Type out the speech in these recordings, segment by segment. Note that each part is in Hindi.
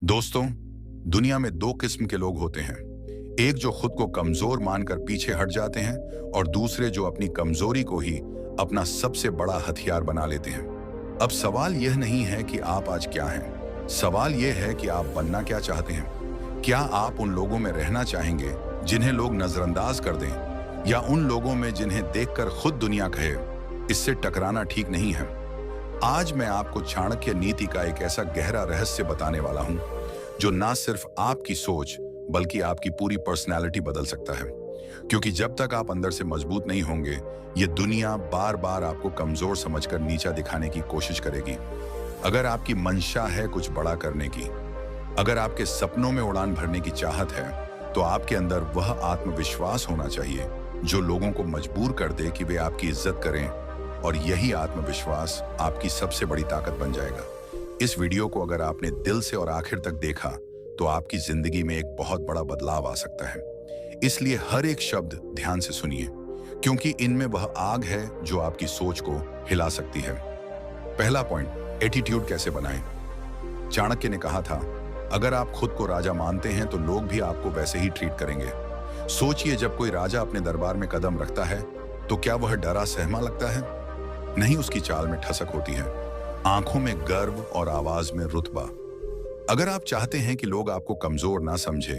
दोस्तों, दुनिया में दो किस्म के लोग होते हैं। एक जो खुद को कमजोर मानकर पीछे हट जाते हैं और दूसरे जो अपनी कमजोरी को ही अपना सबसे बड़ा हथियार बना लेते हैं। अब सवाल यह नहीं है कि आप आज क्या हैं, सवाल यह है कि आप बनना क्या चाहते हैं। क्या आप उन लोगों में रहना चाहेंगे जिन्हें लोग नजरअंदाज कर दें, या उन लोगों में जिन्हें देखकर खुद दुनिया कहे इससे टकराना ठीक नहीं है। आज मैं आपको चाणक्य नीति का एक ऐसा गहरा रहस्य बताने वाला हूं जो ना सिर्फ आपकी सोच बल्कि आपकी पूरी पर्सनैलिटी बदल सकता है। क्योंकि जब तक आप अंदर से मजबूत नहीं होंगे, ये दुनिया बार बार आपको कमजोर समझकर नीचा दिखाने की कोशिश करेगी। अगर आपकी मंशा है कुछ बड़ा करने की, अगर आपके सपनों में उड़ान भरने की चाहत है, तो आपके अंदर वह आत्मविश्वास होना चाहिए जो लोगों को मजबूर कर दे कि वे आपकी इज्जत करें, और यही आत्मविश्वास आपकी सबसे बड़ी ताकत बन जाएगा। इस वीडियो को अगर आपने दिल से और आखिर तक देखा तो आपकी जिंदगी में एक बहुत बड़ा बदलाव आ सकता है। इसलिए हर एक शब्द ध्यान से सुनिए, क्योंकि इनमें वह आग है जो आपकी सोच को हिला सकती है। पहला पॉइंट, एटीट्यूड कैसे बनाएं। चाणक्य ने कहा था, अगर आप खुद को राजा मानते हैं तो लोग भी आपको वैसे ही ट्रीट करेंगे। सोचिए, जब कोई राजा अपने दरबार में कदम रखता है तो क्या वह डरा सहमा लगता है? नहीं, उसकी चाल में ठसक होती है, आंखों में गर्व और आवाज में रुतबा। अगर आप चाहते हैं कि लोग आपको कमजोर ना समझे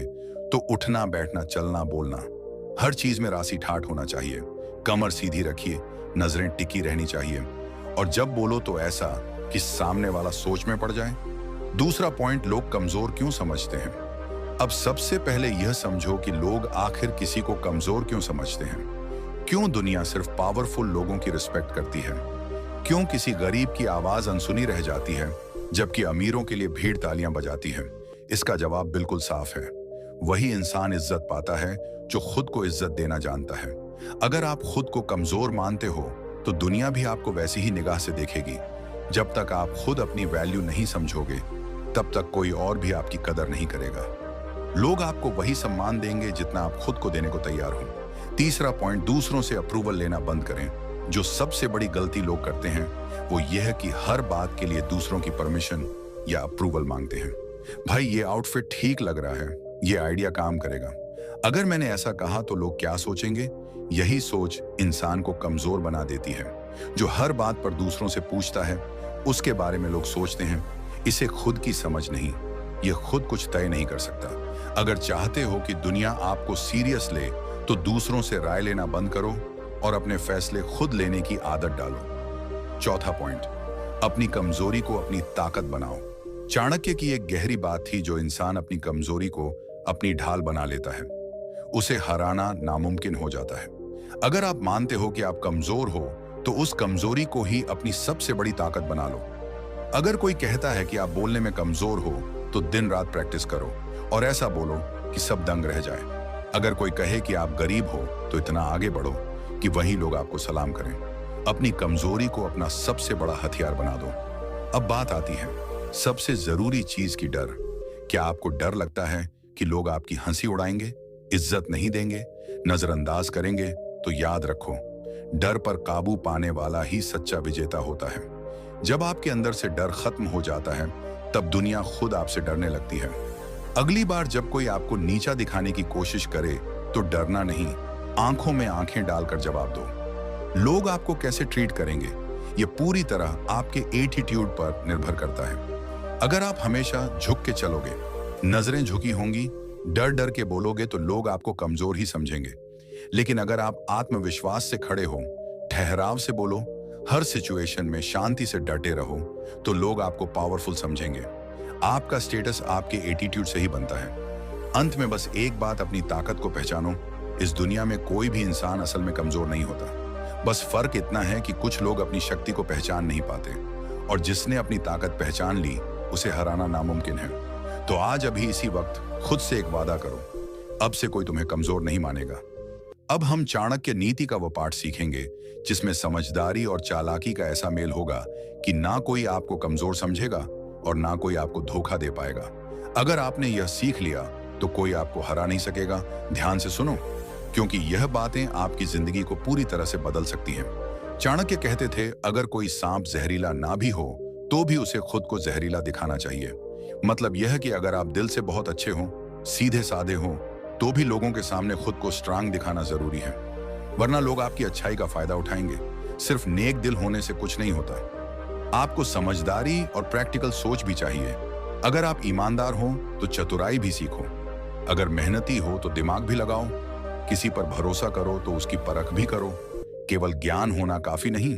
तो उठना, बैठना, चलना, बोलना, हर चीज में रासी ठाठ होना चाहिए। कमर सीधी रखिए, नजरें टिकी रहनी चाहिए, और जब बोलो तो ऐसा कि सामने वाला सोच में पड़ जाए। दूसरा पॉइंट, लोग कमजोर क्यों समझते हैं। अब सबसे पहले यह समझो कि लोग आखिर किसी को कमजोर क्यों समझते हैं। क्यों दुनिया सिर्फ पावरफुल लोगों की रिस्पेक्ट करती है? क्यों किसी गरीब की आवाज अनसुनी रह जाती है जबकि अमीरों के लिए भीड़ तालियां बजाती है? इसका जवाब बिल्कुल साफ है, वही इंसान इज्जत पाता है जो खुद को इज्जत देना जानता है। अगर आप खुद को कमजोर मानते हो तो दुनिया भी आपको वैसी ही निगाह से देखेगी। जब तक आप खुद अपनी वैल्यू नहीं समझोगे तब तक कोई और भी आपकी कदर नहीं करेगा। लोग आपको वही सम्मान देंगे जितना आप खुद को देने को तैयार हो। तीसरा पॉइंट, दूसरों से अप्रूवल लेना बंद करें। जो सबसे बड़ी गलती लोग करते हैं वो यह कि हर बात के लिए दूसरों की परमिशन या अप्रूवल मांगते हैं। भाई, ये आउटफिट ठीक लग रहा है, ये आइडिया काम करेगा, अगर मैंने ऐसा कहा तो लोग क्या सोचेंगे? यही सोच इंसान को कमजोर बना देती है। जो हर बात पर दूसरों से पूछता है उसके बारे में लोग सोचते हैं इसे खुद की समझ नहीं, ये खुद कुछ तय नहीं कर सकता। अगर चाहते हो कि दुनिया आपको सीरियस ले तो दूसरों से राय लेना बंद करो और अपने फैसले खुद लेने की आदत डालो। चौथा पॉइंट, अपनी कमजोरी को अपनी ताकत बनाओ। चाणक्य की एक गहरी बात थी, जो इंसान अपनी कमजोरी को अपनी ढाल बना लेता है उसे हराना नामुमकिन हो जाता है। अगर आप मानते हो कि आप कमजोर हो तो उस कमजोरी को ही अपनी सबसे बड़ी ताकत बना लो। अगर कोई कहता है कि आप बोलने में कमजोर हो तो दिन रात प्रैक्टिस करो और ऐसा बोलो कि सब दंग रह जाए। अगर कोई कहे कि आप गरीब हो तो इतना आगे बढ़ो कि वही लोग आपको सलाम करें। अपनी कमजोरी को अपना सबसे बड़ा हथियार बना दो। अब बात आती है सबसे जरूरी चीज की, डर। क्या आपको डर लगता है कि लोग आपकी हंसी उड़ाएंगे, इज्जत नहीं देंगे, नजरअंदाज करेंगे? तो याद रखो, डर पर काबू पाने वाला ही सच्चा विजेता होता है। जब आपके अंदर से डर खत्म हो जाता है तब दुनिया खुद आपसे डरने लगती है। अगली बार जब कोई आपको नीचा दिखाने की कोशिश करे तो डरना नहीं, आंखों में आंखें डालकर जवाब दो। लोग आपको कैसे ट्रीट करेंगे ये पूरी तरह आपके एटीट्यूड पर निर्भर करता है। अगर आप हमेशा झुक के चलोगे, नजरें झुकी होंगी, डर डर के बोलोगे तो लोग आपको कमजोर ही समझेंगे। लेकिन अगर आप आत्मविश्वास से खड़े हो, ठहराव से बोलो, हर सिचुएशन में शांति से डटे रहो, तो लोग आपको पावरफुल समझेंगे। आपका स्टेटस आपके एटीट्यूड से ही बनता है। अंत में बस एक बात, अपनी ताकत को पहचानो। इस दुनिया में कोई भी इंसान असल में कमजोर नहीं होता। बस फर्क इतना है कि कुछ लोग अपनी शक्ति को पहचान नहीं पाते, और जिसने अपनी ताकत पहचान ली उसे हराना नामुमकिन है। तो आज अभी इसी वक्त खुद से एक वादा करो, अब से कोई तुम्हें कमजोर नहीं मानेगा। अब हम चाणक्य नीति का वो पाठ सीखेंगे जिसमें समझदारी और चालाकी का ऐसा मेल होगा कि ना कोई आपको कमजोर समझेगा और ना कोई आपको धोखा दे पाएगा। अगर आपने यह सीख लिया तो कोई आपको हरा नहीं सकेगा। ध्यान से सुनो, क्योंकि यह बातें आपकी जिंदगी को पूरी तरह से बदल सकती हैं। चाणक्य कहते थे, अगर कोई सांप जहरीला ना भी हो तो भी उसे खुद को जहरीला दिखाना चाहिए। मतलब यह है कि अगर आप दिल से बहुत अच्छे हों, सीधे साधे हों, तो भी लोगों के सामने खुद को स्ट्रांग दिखाना जरूरी है, वरना लोग आपकी अच्छाई का फायदा उठाएंगे। सिर्फ नेक दिल होने से कुछ नहीं होता, आपको समझदारी और प्रैक्टिकल सोच भी चाहिए। अगर आप ईमानदार हो तो चतुराई भी सीखो, अगर मेहनती हो तो दिमाग भी लगाओ, किसी पर भरोसा करो तो उसकी परख भी करो। केवल ज्ञान होना काफी नहीं,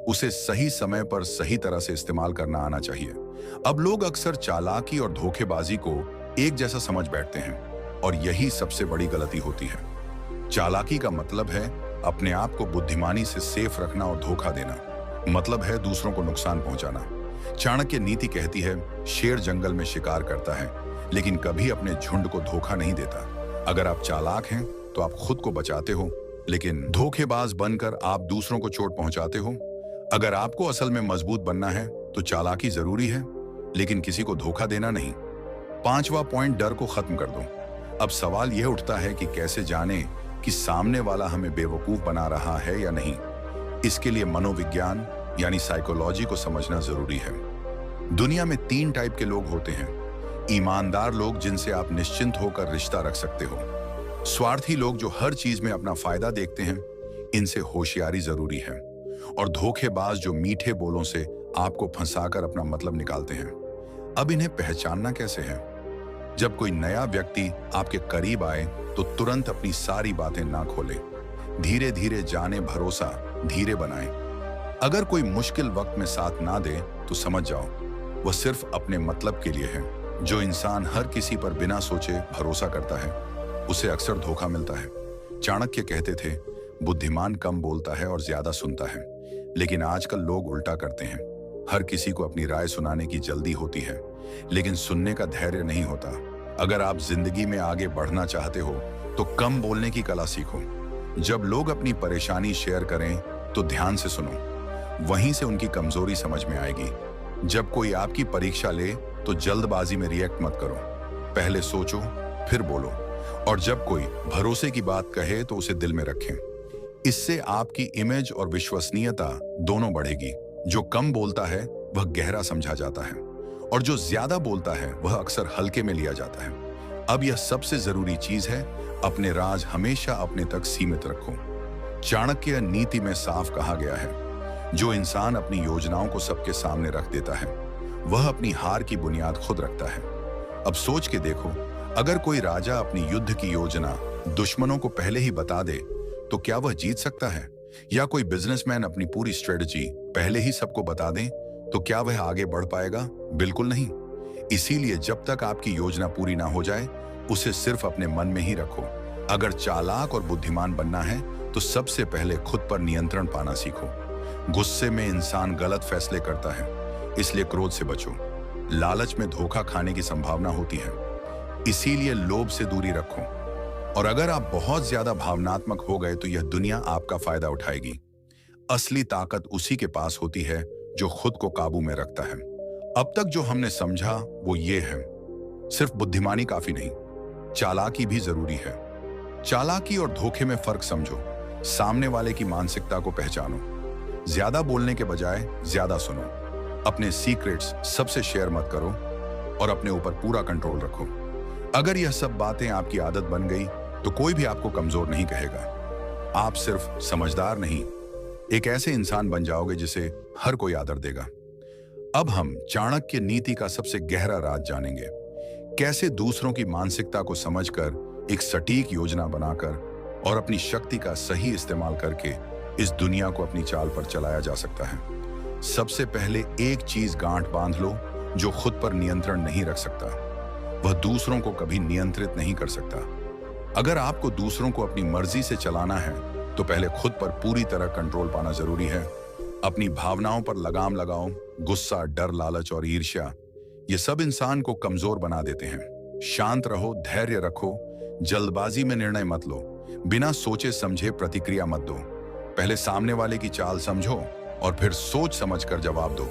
उसे सही समय पर सही तरह से इस्तेमाल करना आना चाहिए। अब लोग अक्सर चालाकी और धोखेबाजी को एक जैसा समझ बैठते हैं, और यही सबसे बड़ी गलती होती है। चालाकी का मतलब है अपने आप को बुद्धिमानी से सेफ रखना, और धोखा देना मतलब है दूसरों को नुकसान पहुंचाना। चाणक्य नीति कहती है, शेर जंगल में शिकार करता है लेकिन कभी अपने झुंड को धोखा नहीं देता। अगर आप चालाक हैं तो आप खुद को बचाते हो, लेकिन धोखेबाज बनकर आप दूसरों को चोट पहुंचाते हो। अगर आपको असल में मजबूत बनना है तो चालाकी जरूरी है, लेकिन किसी को धोखा देना नहीं। पांचवा पॉइंट, डर को खत्म कर दो। अब सवाल यह उठता है कि कैसे जाने कि सामने वाला हमें बेवकूफ बना रहा है या नहीं। इसके लिए मनोविज्ञान यानी साइकोलॉजी को समझना जरूरी है। दुनिया में 3 टाइप के लोग होते हैं। ईमानदार लोग, जिनसे आप निश्चिंत होकर रिश्ता रख सकते हो। स्वार्थी लोग, जो हर चीज में अपना फायदा देखते हैं, इनसे होशियारी जरूरी है। और धोखेबाज, जो मीठे बोलों से आपको फंसाकर अपना मतलब निकालते हैं। अब इन्हें पहचानना कैसे है? जब कोई नया व्यक्ति आपके करीब आए तो तुरंत अपनी सारी बातें ना खोले, धीरे धीरे जाने, भरोसा धीरे बनाएं। अगर कोई मुश्किल वक्त में साथ ना दे तो समझ जाओ वह सिर्फ अपने मतलब के लिए है। जो इंसान हर किसी पर बिना सोचे भरोसा करता है, उसे अक्सर धोखा मिलता है। चाणक्य कहते थे, बुद्धिमान कम बोलता है और ज्यादा सुनता है। लेकिन आजकल लोग उल्टा करते हैं। हर किसी को अपनी राय सुनाने की जल्दी होती है, लेकिन सुनने का धैर्य नहीं होता। अगर आप जिंदगी में आगे बढ़ना चाहते हो तो कम बोलने की कला सीखो। जब लोग अपनी परेशानी शेयर करें तो ध्यान से सुनो, वहीं से उनकी कमजोरी समझ में आएगी। जब कोई आपकी परीक्षा ले तो जल्दबाजी में रिएक्ट मत करो, पहले सोचो फिर बोलो। और जब कोई भरोसे की बात कहे तो उसे दिल में रखें। इससे आपकी इमेज और विश्वसनीयता दोनों बढ़ेगी। जो कम बोलता है वह गहरा समझा जाता है, और जो ज्यादा बोलता है वह अक्सर हल्के में लिया जाता है। अब यह सबसे जरूरी चीज है, अपने राज हमेशा अपने तक सीमित रखो। चाणक्य नीति में साफ कहा गया है, जो इंसान अपनी योजनाओं को सबके सामने रख देता है, वह अपनी हार की बुनियाद खुद रखता है। अब सोच के देखो, अगर कोई राजा अपनी युद्ध की योजना दुश्मनों को पहले ही बता दे तो क्या वह जीत सकता है? या कोई बिजनेसमैन अपनी पूरी स्ट्रेटजी पहले ही सबको बता दे तो क्या वह आगे बढ़ पाएगा? बिल्कुल नहीं। इसीलिए जब तक आपकी योजना पूरी ना हो जाए, उसे सिर्फ अपने मन में ही रखो। अगर चालाक और बुद्धिमान बनना है तो सबसे पहले खुद पर नियंत्रण पाना सीखो। गुस्से में इंसान गलत फैसले करता है, इसलिए क्रोध से बचो। लालच में धोखा खाने की संभावना होती है, इसीलिए लोभ से दूरी रखो। और अगर आप बहुत ज्यादा भावनात्मक हो गए तो यह दुनिया आपका फायदा उठाएगी। असली ताकत उसी के पास होती है जो खुद को काबू में रखता है। अब तक जो हमने समझा वो ये है, सिर्फ बुद्धिमानी काफी नहीं, चालाकी भी जरूरी है। चालाकी और धोखे में फर्क समझो, सामने वाले की मानसिकता को पहचानो। ज्यादा बोलने के बजाय ज्यादा सुनो। अपने सीक्रेट्स सबसे शेयर मत करो, और अपने ऊपर पूरा कंट्रोल रखो। अगर यह सब बातें आपकी आदत बन गई तो कोई भी आपको कमजोर नहीं कहेगा। आप सिर्फ समझदार नहीं, एक ऐसे इंसान बन जाओगे जिसे हर कोई आदर देगा। अब हम चाणक्य नीति का सबसे गहरा राज जानेंगे। कैसे दूसरों की मानसिकता को समझकर एक सटीक योजना बनाकर और अपनी शक्ति का सही इस्तेमाल करके इस दुनिया को अपनी चाल पर चलाया जा सकता है। सबसे पहले एक चीज गांठ बांध लो, जो खुद पर नियंत्रण नहीं रख सकता वह दूसरों को कभी नियंत्रित नहीं कर सकता। अगर आपको दूसरों को अपनी मर्जी से चलाना है तो पहले खुद पर पूरी तरह कंट्रोल पाना जरूरी है। अपनी भावनाओं पर लगाम लगाओ। गुस्सा, डर, लालच और ईर्ष्या, ये सब इंसान को कमजोर बना देते हैं। शांत रहो, धैर्य रखो, जल्दबाजी में निर्णय मत लो, बिना सोचे समझे प्रतिक्रिया मत दो। पहले सामने वाले की चाल समझो और फिर सोच समझकर जवाब दो।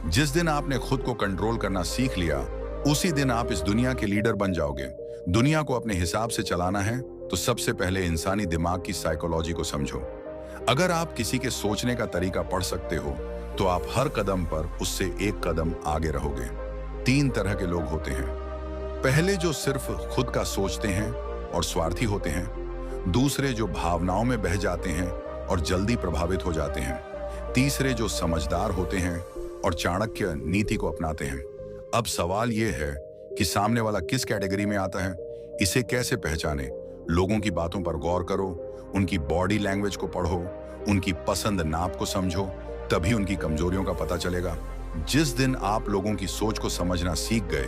जिस दिन आपने खुद को कंट्रोल करना सीख लिया, उसी दिन आप इस दुनिया के लीडर बन जाओगे। दुनिया को अपने हिसाब से चलाना है तो सबसे पहले इंसानी दिमाग की साइकोलॉजी को समझो। अगर आप किसी के सोचने का तरीका पढ़ सकते हो तो आप हर कदम पर उससे एक कदम आगे रहोगे। तीन तरह के लोग होते हैं। पहले जो सिर्फ खुद का सोचते हैं और स्वार्थी होते हैं। दूसरे जो भावनाओं में बह जाते हैं और जल्दी प्रभावित हो जाते हैं। तीसरे जो समझदार होते हैं और चाणक्य नीति को अपनाते हैं। अब सवाल यह है कि सामने वाला किस कैटेगरी में आता है, इसे कैसे पहचाने। लोगों की बातों पर गौर करो, उनकी बॉडी लैंग्वेज को पढ़ो, उनकी पसंद नाप को समझो, तभी उनकी कमजोरियों का पता चलेगा। जिस दिन आप लोगों की सोच को समझना सीख गए,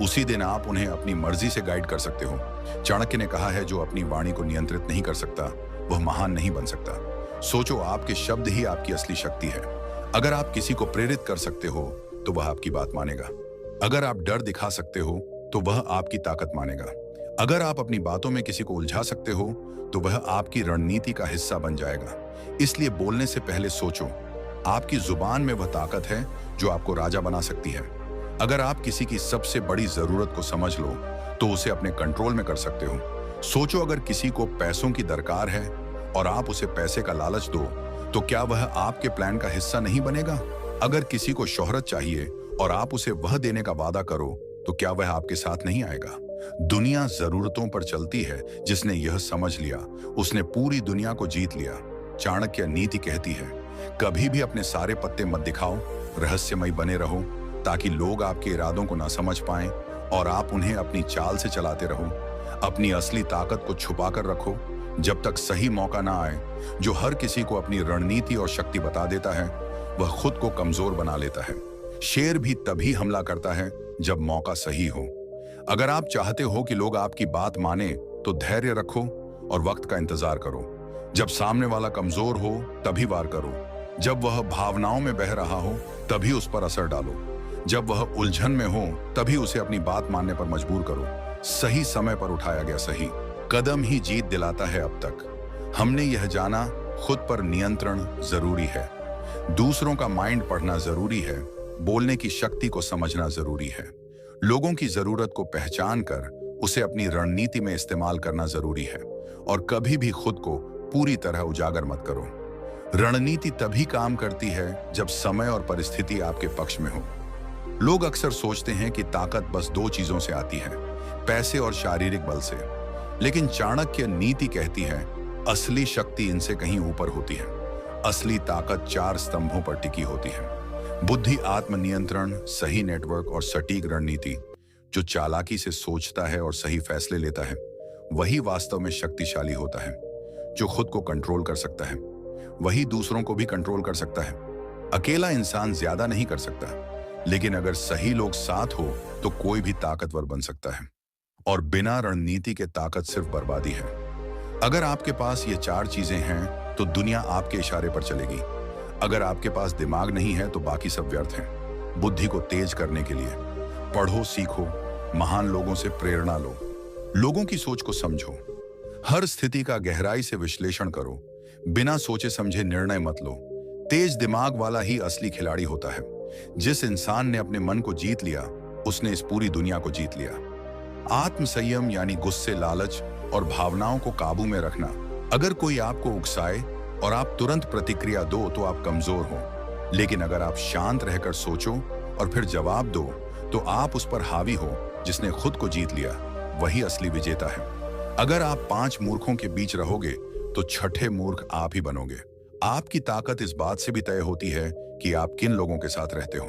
उसी दिन आप उन्हें अपनी मर्जी से गाइड कर सकते हो। चाणक्य ने कहा है, जो अपनी वाणी को नियंत्रित नहीं कर सकता वह महान नहीं बन सकता। सोचो, आपके शब्द ही आपकी असली शक्ति है। अगर आप किसी को प्रेरित कर सकते हो तो वह आपकी बात मानेगा। अगर आप डर दिखा सकते हो तो वह आपकी ताकत मानेगा। अगर आप अपनी बातों में किसी को उलझा सकते हो तो वह आपकी रणनीति का हिस्सा बन जाएगा। इसलिए बोलने से पहले सोचो, आपकी जुबान में वह ताकत है जो आपको राजा बना सकती है। अगर आप किसी की सबसे बड़ी जरूरत को समझ लो तो उसे अपने कंट्रोल में कर सकते हो। सोचो, अगर किसी को पैसों की दरकार है और आप उसे पैसे का लालच दो तो क्या वह आपके प्लान का हिस्सा नहीं बनेगा? अगर किसी को शोहरत चाहिए और आप उसे वह देने का वादा करो तो क्या वह आपके साथ नहीं आएगा? दुनिया जरूरतों पर चलती है। जिसने यह समझ लिया उसने पूरी दुनिया को जीत लिया। चाणक्य नीति कहती है, कभी भी अपने सारे पत्ते मत दिखाओ, रहस्यमय बने रहो ताकि लोग आपके इरादों को ना समझ पाएं और आप उन्हें अपनी चाल से चलाते रहो। अपनी असली ताकत को छुपा कर रखो जब तक सही मौका ना आए। जो हर किसी को अपनी रणनीति और शक्ति बता देता है वह खुद को कमजोर बना लेता है। शेर भी तभी हमला करता है जब मौका सही हो। अगर आप चाहते हो कि लोग आपकी बात माने तो धैर्य रखो और वक्त का इंतजार करो। जब सामने वाला कमजोर हो तभी वार करो। जब वह भावनाओं में बह रहा हो तभी उस पर असर डालो। जब वह उलझन में हो तभी उसे अपनी बात मानने पर मजबूर करो। सही समय पर उठाया गया सही कदम ही जीत दिलाता है। अब तक हमने यह जाना, खुद पर नियंत्रण जरूरी है, दूसरों का माइंड पढ़ना जरूरी है, बोलने की शक्ति को समझना जरूरी है, लोगों की जरूरत को पहचान कर उसे अपनी रणनीति में इस्तेमाल करना जरूरी है, और कभी भी खुद को पूरी तरह उजागर मत करो। रणनीति तभी काम करती है जब समय और परिस्थिति आपके पक्ष में हो। लोग अक्सर सोचते हैं कि ताकत बस दो चीजों से आती है, पैसे और शारीरिक बल से। लेकिन चाणक्य नीति कहती है, असली शक्ति इनसे कहीं ऊपर होती है। असली ताकत चार स्तंभों पर टिकी होती है: बुद्धि, आत्मनियंत्रण, सही नेटवर्क और सटीक रणनीति। जो चालाकी से सोचता है और सही फैसले लेता है वही वास्तव में शक्तिशाली होता है। जो खुद को कंट्रोल कर सकता है वही दूसरों को भी कंट्रोल कर सकता है। अकेला इंसान ज्यादा नहीं कर सकता, लेकिन अगर सही लोग साथ हो तो कोई भी ताकतवर बन सकता है। और बिना रणनीति के ताकत सिर्फ बर्बादी है। अगर आपके पास ये चार चीजें हैं तो दुनिया आपके इशारे पर चलेगी। अगर आपके पास दिमाग नहीं है तो बाकी सब व्यर्थ है। बुद्धि को तेज करने के लिए पढ़ो, सीखो, महान लोगों से प्रेरणा लो, लोगों की सोच को समझो, हर स्थिति का गहराई से विश्लेषण करो, बिना सोचे समझे निर्णय मत लो। तेज दिमाग वाला ही असली खिलाड़ी होता है। जिस इंसान ने अपने मन को जीत लिया उसने इस पूरी दुनिया को जीत लिया। आत्म संयम यानी गुस्से, लालच और भावनाओं को काबू में रखना। अगर कोई आपको उकसाए और आप तुरंत प्रतिक्रिया दो तो आप कमजोर हो, लेकिन अगर आप शांत रहकर सोचो और फिर जवाब दो तो आप उस पर हावी हो। जिसने खुद को जीत लिया वही असली विजेता है। अगर आप 5 मूर्खों के बीच रहोगे तो छठे मूर्ख आप ही बनोगे। आपकी ताकत इस बात से भी तय होती है कि आप किन लोगों के साथ रहते हो।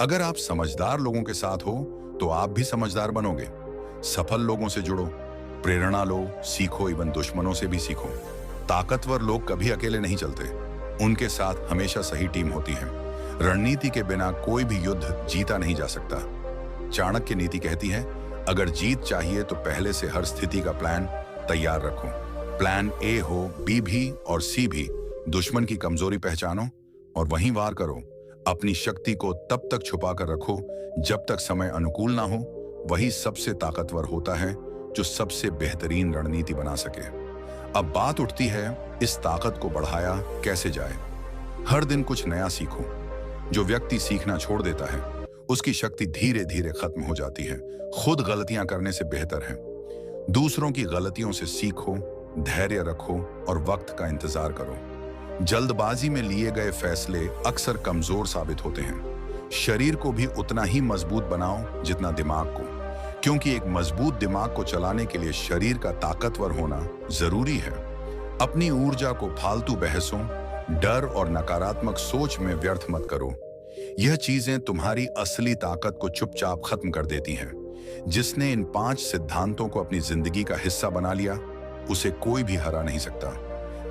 अगर आप समझदार लोगों के साथ हो तो आप भी समझदार बनोगे। सफल लोगों से जुड़ो, प्रेरणा लो, सीखो, इवन दुश्मनों से भी सीखो। ताकतवर लोग कभी अकेले नहीं चलते, उनके साथ हमेशा सही टीम होती है। रणनीति के बिना कोई भी युद्ध जीता नहीं जा सकता। चाणक्य नीति कहती है, अगर जीत चाहिए तो पहले से हर स्थिति का प्लान तैयार रखो। प्लान ए हो, बी भी और सी भी। दुश्मन की कमजोरी पहचानो और वहीं वार करो। अपनी शक्ति को तब तक छुपा कर रखो जब तक समय अनुकूल ना हो। वही सबसे ताकतवर होता है जो सबसे बेहतरीन रणनीति बना सके। अब बात उठती है, इस ताकत को बढ़ाया कैसे जाए। हर दिन कुछ नया सीखो। जो व्यक्ति सीखना छोड़ देता है उसकी शक्ति धीरे धीरे खत्म हो जाती है। खुद गलतियां करने से बेहतर है दूसरों की गलतियों से सीखो, धैर्य रखो और वक्त का इंतजार करो। जल्दबाजी में लिए गए फैसले अक्सर कमजोर साबित होते हैं। शरीर को भी उतना ही मजबूत बनाओ जितना दिमाग को, क्योंकि एक मजबूत दिमाग को चलाने के लिए शरीर का ताकतवर होना जरूरी है। अपनी ऊर्जा को फालतू बहसों, डर और नकारात्मक सोच में व्यर्थ मत करो। यह चीजें तुम्हारी असली ताकत को चुपचाप खत्म कर देती हैं। जिसने इन 5 सिद्धांतों को अपनी जिंदगी का हिस्सा बना लिया, उसे कोई भी हरा नहीं सकता।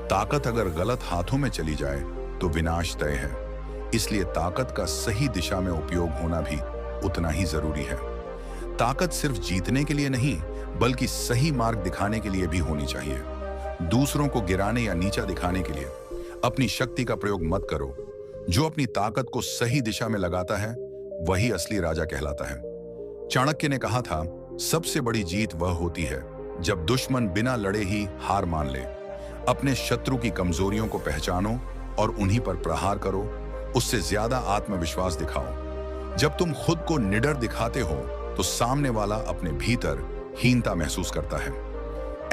ताकत अगर गलत हाथों में चली जाए तो विनाश तय है। इसलिए ताकत का सही दिशा में उपयोग होना भी उतना ही जरूरी है। ताकत सिर्फ जीतने के लिए नहीं, बल्कि सही मार्ग दिखाने के लिए भी होनी चाहिए। दूसरों को गिराने या नीचा दिखाने के लिए अपनी शक्ति का प्रयोग मत करो। जो अपनी ताकत को सही दिशा में लगाता है, वही असली राजा कहलाता है। चाणक्य ने कहा था, सबसे बड़ी जीत वह होती है जब दुश्मन बिना लड़े ही हार मान ले। अपने शत्रु की कमजोरियों को पहचानो और उन्हीं पर प्रहार करो। उससे ज्यादा आत्मविश्वास दिखाओ। जब तुम खुद को निडर दिखाते हो तो सामने वाला अपने भीतर हीनता महसूस करता है।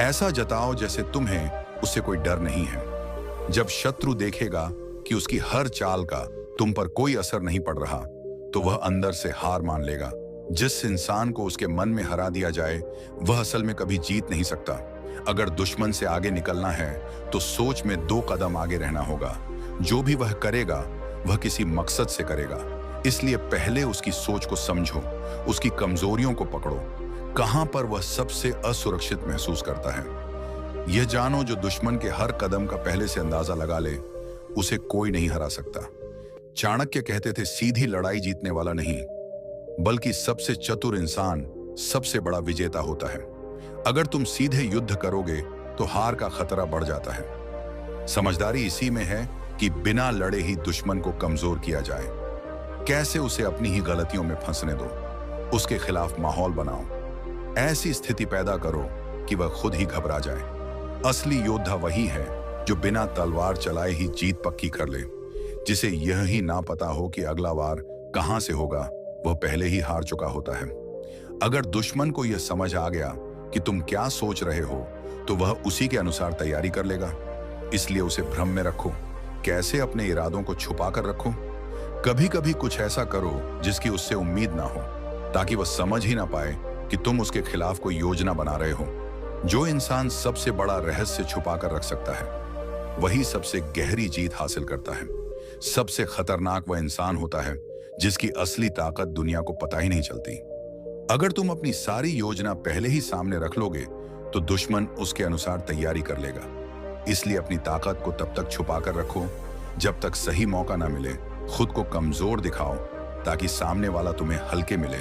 ऐसा जताओ जैसे तुम्हें उससे कोई डर नहीं है। जब शत्रु देखेगा कि उसकी हर चाल का तुम पर कोई असर नहीं पड़ रहा, तो वह अंदर से हार मान लेगा। जिस इंसान को उसके मन में हरा दिया जाए, वह असल में कभी जीत नहीं सकता। अगर दुश्मन से आगे निकलना है तो सोच में 2 कदम आगे रहना होगा। जो भी वह करेगा, वह किसी मकसद से करेगा। इसलिए पहले उसकी सोच को समझो, उसकी कमजोरियों को पकड़ो, कहां पर वह सबसे असुरक्षित महसूस करता है। यह जानो, जो दुश्मन के हर कदम का पहले से अंदाजा लगा ले, उसे कोई नहीं हरा सकता। चाणक्य कहते थे, सीधी लड़ाई जीतने वाला नहीं, बल्कि सबसे चतुर इंसान सबसे बड़ा विजेता होता है। अगर तुम सीधे युद्ध करोगे तो हार का खतरा बढ़ जाता है। समझदारी इसी में है कि बिना लड़े ही दुश्मन को कमजोर किया जाए। कैसे उसे अपनी ही गलतियों में फंसने दो, उसके खिलाफ माहौल बनाओ। ऐसी स्थिति पैदा करो कि वह खुद ही घबरा जाए। असली योद्धा वही है जो बिना तलवार चलाए ही जीत पक्की कर ले, जिसे यह ही ना पता हो कि अगला वार कहां से होगा, वह पहले ही हार चुका होता है। अगर दुश्मन को यह समझ आ गया कि तुम क्या सोच रहे हो, तो वह उसी के अनुसार तैयारी कर लेगा। इसलिए उसे भ्रम में रखो। कैसे अपने इरादों को छुपा कर रखो। कभी कभी कुछ ऐसा करो जिसकी उससे उम्मीद ना हो, ताकि वह समझ ही ना पाए कि तुम उसके खिलाफ कोई योजना बना रहे हो। जो इंसान सबसे बड़ा रहस्य छुपा कर रख सकता है, वही सबसे गहरी जीत हासिल करता है। सबसे खतरनाक वह इंसान होता है जिसकी असली ताकत दुनिया को पता ही नहीं चलती। अगर तुम अपनी सारी योजना पहले ही सामने रख लोगे, तो दुश्मन उसके अनुसार तैयारी कर लेगा। इसलिए अपनी ताकत को तब तक छुपा कर रखो जब तक सही मौका ना मिले। खुद को कमजोर दिखाओ ताकि सामने वाला तुम्हें हल्के मिले,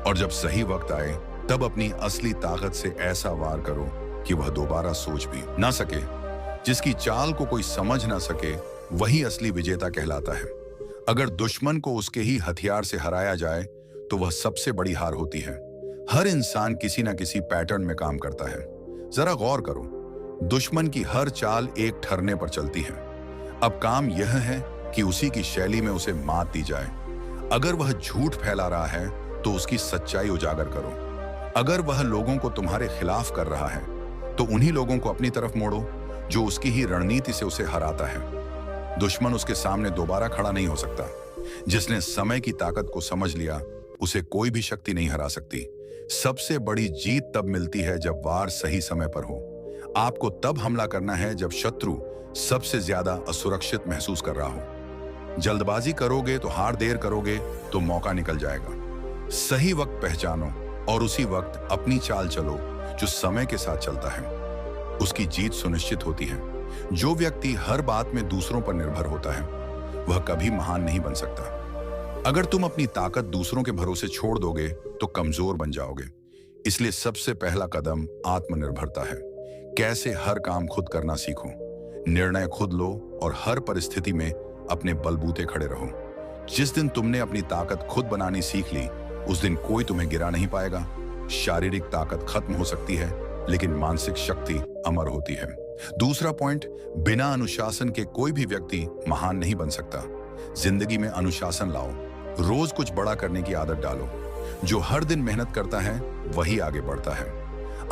और जब सही वक्त आए तब अपनी असली ताकत से ऐसा वार करो कि वह दोबारा सोच भी ना सके। जिसकी चाल को कोई समझ ना सके, वही असली विजेता कहलाता है। अगर दुश्मन को उसके ही हथियार से हराया जाए तो वह सबसे बड़ी हार होती है। हर इंसान किसी ना किसी पैटर्न में काम करता है। जरा गौर करो, दुश्मन की हर चाल एक ठरने पर चलती है। अब काम यह है कि उसी की शैली में उसे मात दी जाए। अगर वह झूठ फैला रहा है तो उसकी सच्चाई उजागर करो। अगर वह लोगों को तुम्हारे खिलाफ कर रहा है तो उन्हीं लोगों को अपनी तरफ मोड़ो जो उसकी ही रणनीति से उसे हराता है। दुश्मन उसके सामने दोबारा खड़ा नहीं हो सकता। जिसने समय की ताकत को समझ लिया, उसे कोई भी शक्ति नहीं हरा सकती। सबसे बड़ी जीत तब मिलती है जब वार सही समय पर हो। आपको तब हमला करना है जब शत्रु सबसे ज्यादा असुरक्षित महसूस कर रहा हो। जल्दबाजी करोगे तो हार, देर करोगे तो मौका निकल जाएगा। सही वक्त पहचानो और उसी वक्त अपनी चाल चलो। जो समय के साथ चलता है, उसकी जीत सुनिश्चित होती है। जो व्यक्ति हर बात में दूसरों पर निर्भर होता है, वह कभी महान नहीं बन सकता। अगर तुम अपनी ताकत दूसरों के भरोसे छोड़ दोगे तो कमजोर बन जाओगे। इसलिए सबसे पहला कदम आत्मनिर्भरता है। कैसे हर काम खुद करना सीखो, निर्णय खुद लो और हर परिस्थिति में अपने बलबूते खड़े रहो। जिस दिन तुमने अपनी ताकत खुद बनानी सीख ली, उस दिन कोई तुम्हें गिरा नहीं पाएगा। शारीरिक ताकत खत्म हो सकती है, लेकिन मानसिक शक्ति अमर होती है। दूसरा पॉइंट, बिना अनुशासन के कोई भी व्यक्ति महान नहीं बन सकता। जिंदगी में अनुशासन लाओ। रोज कुछ बड़ा करने की आदत डालो। जो हर दिन मेहनत करता है वही आगे बढ़ता है।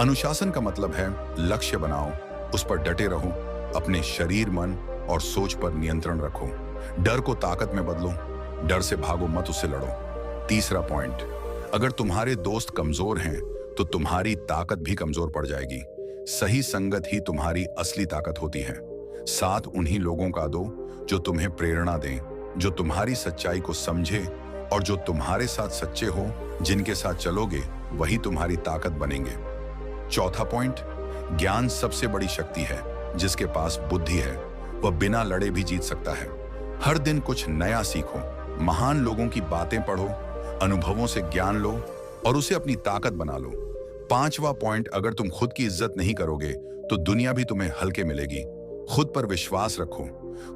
अनुशासन का मतलब है लक्ष्य बनाओ, उस पर डटे रहो, अपने शरीर, मन और सोच पर नियंत्रण रखो। डर को ताकत में बदलो, डर से भागो मत, उससे लड़ो। तीसरा पॉइंट, अगर तुम्हारे दोस्त कमजोर हैं तो तुम्हारी ताकत भी कमजोर पड़ जाएगी। सही संगत ही तुम्हारी असली ताकत होती है। साथ उन्हीं लोगों का दो जो तुम्हें प्रेरणा दें, जो तुम्हारी सच्चाई को समझे और जो तुम्हारे साथ सच्चे हो। जिनके साथ चलोगे वही तुम्हारी ताकत बनेंगे। चौथा पॉइंट, ज्ञान सबसे बड़ी शक्ति है। जिसके पास बुद्धि है वह बिना लड़े भी जीत सकता है। हर दिन कुछ नया सीखो, महान लोगों की बातें पढ़ो, अनुभवों से ज्ञान लो और उसे अपनी ताकत बना लो। पांचवा पॉइंट, अगर तुम खुद की इज्जत नहीं करोगे तो दुनिया भी तुम्हें हल्के मिलेगी। खुद पर विश्वास रखो,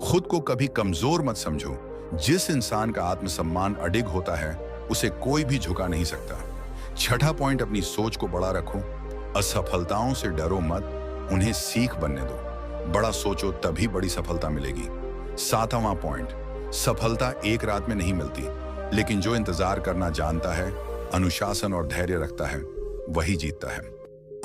खुद को कभी कमजोर मत समझो। जिस इंसान का आत्मसम्मान अडिग होता है उसे कोई भी झुका नहीं सकता। छठा पॉइंट, अपनी सोच को बड़ा रखो। असफलताओं से डरो मत, उन्हें सीख बनने दो। बड़ा सोचो तभी बड़ी सफलता मिलेगी। सातवां पॉइंट, सफलता एक रात में नहीं मिलती, लेकिन जो इंतजार करना जानता है, अनुशासन और धैर्य रखता है, वही जीतता है।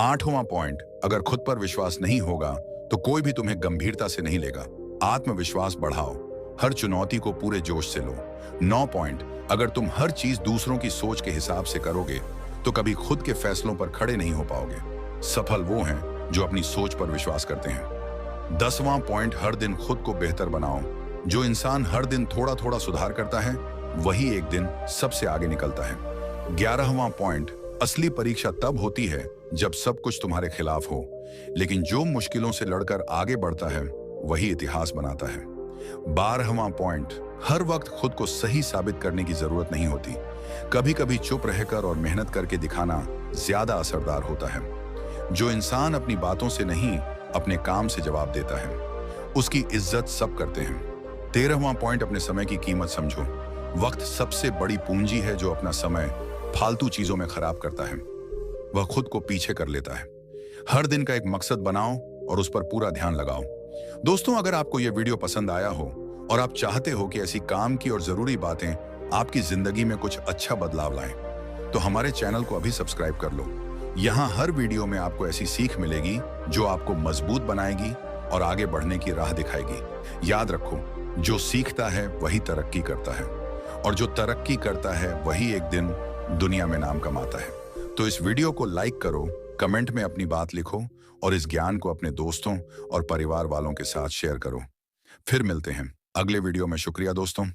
आठवां पॉइंट, अगर खुद पर विश्वास नहीं होगा तो कोई भी तुम्हें गंभीरता से नहीं लेगा। आत्मविश्वास बढ़ाओ, हर चुनौती को पूरे जोश से लो। 9 पॉइंट, अगर तुम हर चीज दूसरों की सोच के हिसाब से करोगे तो कभी खुद के फैसलों पर खड़े नहीं हो पाओगे। सफल वो हैं जो अपनी सोच पर विश्वास करते हैं। 10वां पॉइंट, हर दिन खुद को बेहतर बनाओ। जो इंसान हर दिन थोड़ा थोड़ा सुधार करता है वही एक दिन सबसे आगे निकलता है। 11वां पॉइंट, असली परीक्षा तब होती है जब सब कुछ तुम्हारे खिलाफ हो, लेकिन जो मुश्किलों से लड़कर आगे बढ़ता है वही इतिहास बनाता है। 12वां पॉइंट, हर वक्त खुद को सही साबित करने की जरूरत नहीं होती। कभी कभी चुप रहकर और मेहनत करके दिखाना ज्यादा असरदार होता है। जो इंसान अपनी बातों से नहीं अपने काम से जवाब देता है उसकी इज्जत सब करते हैं। 13वां पॉइंट, अपने समय की कीमत समझो। वक्त सबसे बड़ी पूंजी है। जो अपना समय फालतू चीजों में खराब करता है वह खुद को पीछे कर लेता है। हर दिन का एक मकसद बनाओ और उस पर पूरा ध्यान लगाओ। दोस्तों, अगर आपको यह वीडियो पसंद आया हो और आप चाहते हो कि ऐसी काम की और जरूरी बातें आपकी जिंदगी में कुछ अच्छा बदलाव लाएं, तो हमारे चैनल को अभी सब्सक्राइब कर लो। यहाँ हर वीडियो में आपको ऐसी सीख मिलेगी जो आपको मजबूत बनाएगी और आगे बढ़ने की राह दिखाएगी। याद रखो, जो सीखता है वही तरक्की करता है और जो तरक्की करता है वही एक दिन दुनिया में नाम कमाता है। तो इस वीडियो को लाइक करो, कमेंट में अपनी बात लिखो और इस ज्ञान को अपने दोस्तों और परिवार वालों के साथ शेयर करो। फिर मिलते हैं अगले वीडियो में। शुक्रिया दोस्तों।